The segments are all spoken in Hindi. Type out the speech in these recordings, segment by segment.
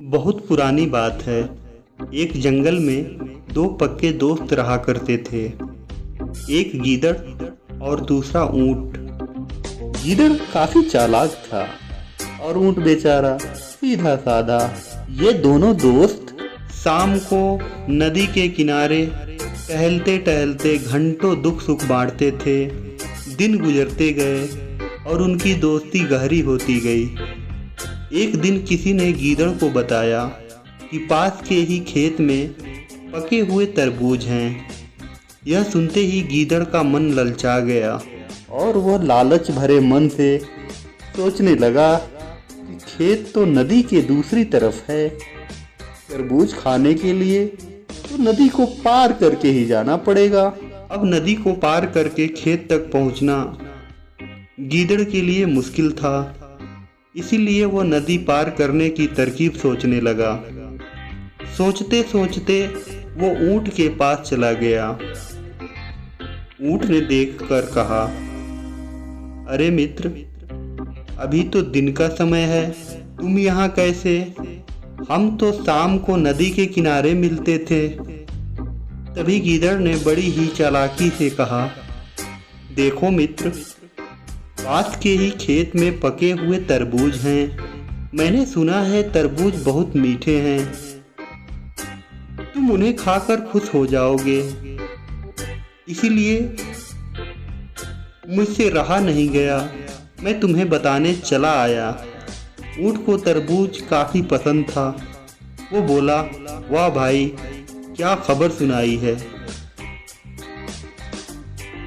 बहुत पुरानी बात है। एक जंगल में दो पक्के दोस्त रहा करते थे। एक गीदड़ और दूसरा ऊंट। गीदड़ काफी चालाक था और ऊंट बेचारा सीधा साधा। ये दोनों दोस्त शाम को नदी के किनारे टहलते टहलते घंटों दुख सुख बांटते थे। दिन गुजरते गए और उनकी दोस्ती गहरी होती गई। एक दिन किसी ने गीदड़ को बताया कि पास के ही खेत में पके हुए तरबूज हैं। यह सुनते ही गीदड़ का मन ललचा गया और वह लालच भरे मन से सोचने लगा कि खेत तो नदी के दूसरी तरफ है। तरबूज खाने के लिए तो नदी को पार करके ही जाना पड़ेगा। अब नदी को पार करके खेत तक पहुंचना गीदड़ के लिए मुश्किल था। इसीलिए वह नदी पार करने की तरकीब सोचने लगा। सोचते सोचते वो ऊंट के पास चला गया। ऊंट ने देखकर कहा, अरे मित्र, अभी तो दिन का समय है, तुम यहाँ कैसे? हम तो शाम को नदी के किनारे मिलते थे। तभी गीदड़ ने बड़ी ही चालाकी से कहा, देखो मित्र, पास के ही खेत में पके हुए तरबूज हैं। मैंने सुना है तरबूज बहुत मीठे हैं। तुम उन्हें खाकर खुश हो जाओगे। इसीलिए मुझसे रहा नहीं गया, मैं तुम्हें बताने चला आया। ऊंट को तरबूज काफी पसंद था। वो बोला, वाह भाई, क्या खबर सुनाई है।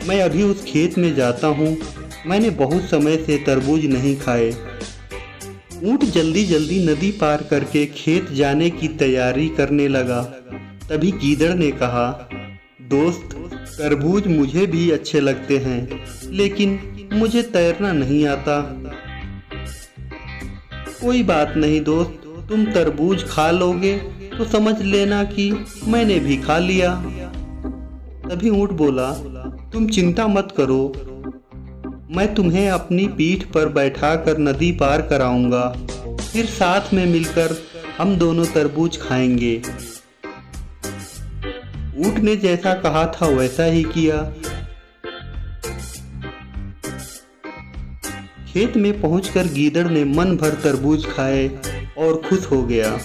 मैं अभी उस खेत में जाता हूँ। मैंने बहुत समय से तरबूज नहीं खाए। ऊंट जल्दी जल्दी नदी पार करके खेत जाने की तैयारी करने लगा। तभी गीदड़ ने कहा, दोस्त, तरबूज मुझे भी अच्छे लगते हैं, लेकिन मुझे तैरना नहीं आता। कोई बात नहीं दोस्त, तुम तरबूज खा लोगे तो समझ लेना कि मैंने भी खा लिया। तभी ऊंट बोला, तुम चिंता मत करो, मैं तुम्हें अपनी पीठ पर बैठाकर नदी पार कराऊंगा। फिर साथ में मिलकर हम दोनों तरबूज खाएंगे। ऊंट ने जैसा कहा था वैसा ही किया। खेत में पहुंचकर गीदड़ ने मन भर तरबूज खाए और खुश हो गया।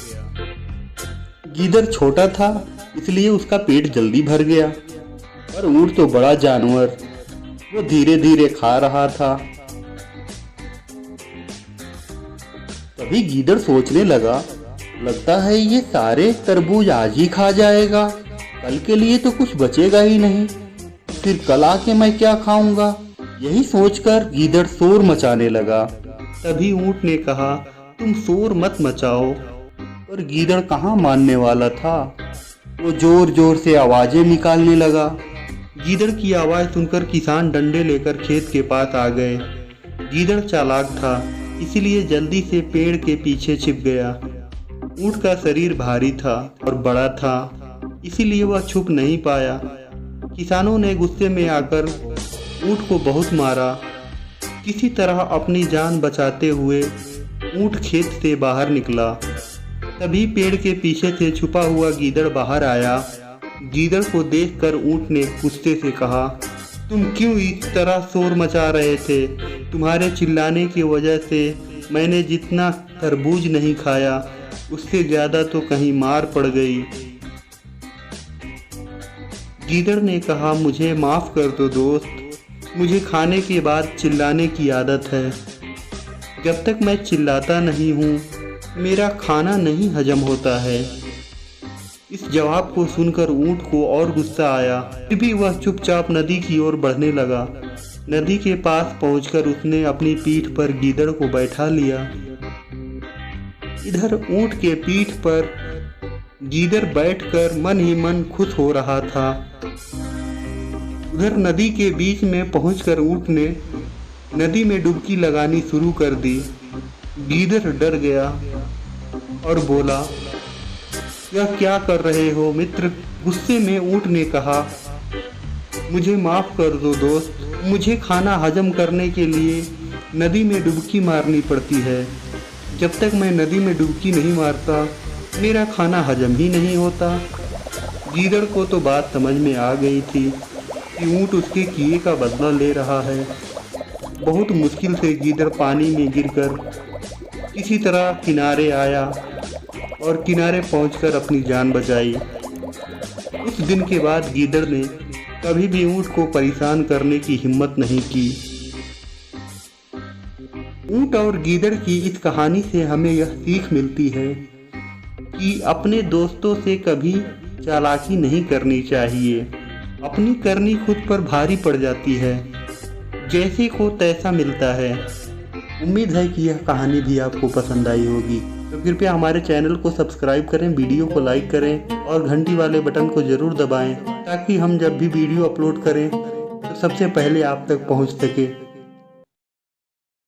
गीदड़ छोटा था, इसलिए उसका पेट जल्दी भर गया, और ऊंट तो बड़ा जानवर, वो धीरे धीरे खा रहा था। तभी गीदड़ सोचने लगा, लगता है ये सारे तरबूज आज ही खा जाएगा, कल के लिए तो कुछ बचेगा ही नहीं। फिर कल आके मैं क्या खाऊंगा? यही सोचकर गीदड़ शोर मचाने लगा। तभी ऊंट ने कहा, तुम शोर मत मचाओ। पर गीदड़ कहाँ मानने वाला था। वो जोर जोर से आवाजें निकालने लगा। गीदड़ की आवाज सुनकर किसान डंडे लेकर खेत के पास आ गए। गीदड़ चालाक था, इसीलिए जल्दी से पेड़ के पीछे छिप गया। ऊंट का शरीर भारी था और बड़ा था, इसीलिए वह छुप नहीं पाया। किसानों ने गुस्से में आकर ऊंट को बहुत मारा। किसी तरह अपनी जान बचाते हुए ऊंट खेत से बाहर निकला। तभी पेड़ के पीछे से छुपा हुआ गीदड़ बाहर आया। गीदड़ को देखकर ऊंट ने गुस्से से कहा, तुम क्यों इस तरह शोर मचा रहे थे? तुम्हारे चिल्लाने की वजह से मैंने जितना तरबूज नहीं खाया, उससे ज्यादा तो कहीं मार पड़ गई। गीदड़ ने कहा, मुझे माफ कर दो दोस्त, मुझे खाने के बाद चिल्लाने की आदत है। जब तक मैं चिल्लाता नहीं हूँ, मेरा खाना नहीं हजम होता है। इस जवाब को सुनकर ऊंट को और गुस्सा आया, फिर भी वह चुपचाप नदी की ओर बढ़ने लगा। नदी के पास पहुंचकर उसने अपनी पीठ पर गीदड़ को बैठा लिया। इधर ऊंट के पीठ पर गीदड़ बैठकर मन ही मन खुश हो रहा था। उधर नदी के बीच में पहुंचकर ऊंट ने नदी में डुबकी लगानी शुरू कर दी। गीदड़ डर गया और बोला, यह क्या कर रहे हो मित्र? गुस्से में ऊंट ने कहा, मुझे माफ कर दो दोस्त, मुझे खाना हजम करने के लिए नदी में डुबकी मारनी पड़ती है। जब तक मैं नदी में डुबकी नहीं मारता मेरा खाना हजम ही नहीं होता। गीदड़ को तो बात समझ में आ गई थी कि ऊँट उसके किए का बदला ले रहा है। बहुत मुश्किल से गीदड़ पानी में गिरकर किसी तरह किनारे आया और किनारे पहुंचकर अपनी जान बचाई। उस दिन के बाद गीदड़ ने कभी भी ऊँट को परेशान करने की हिम्मत नहीं की। ऊँट और गीदड़ की इस कहानी से हमें यह सीख मिलती है कि अपने दोस्तों से कभी चालाकी नहीं करनी चाहिए। अपनी करनी खुद पर भारी पड़ जाती है। जैसे को तैसा मिलता है। उम्मीद है कि यह कहानी भी आपको पसंद आई होगी, तो कृपया हमारे चैनल को सब्सक्राइब करें, वीडियो को लाइक करें और घंटी वाले बटन को ज़रूर दबाएं ताकि हम जब भी वीडियो अपलोड करें तो सबसे पहले आप तक पहुंच सके।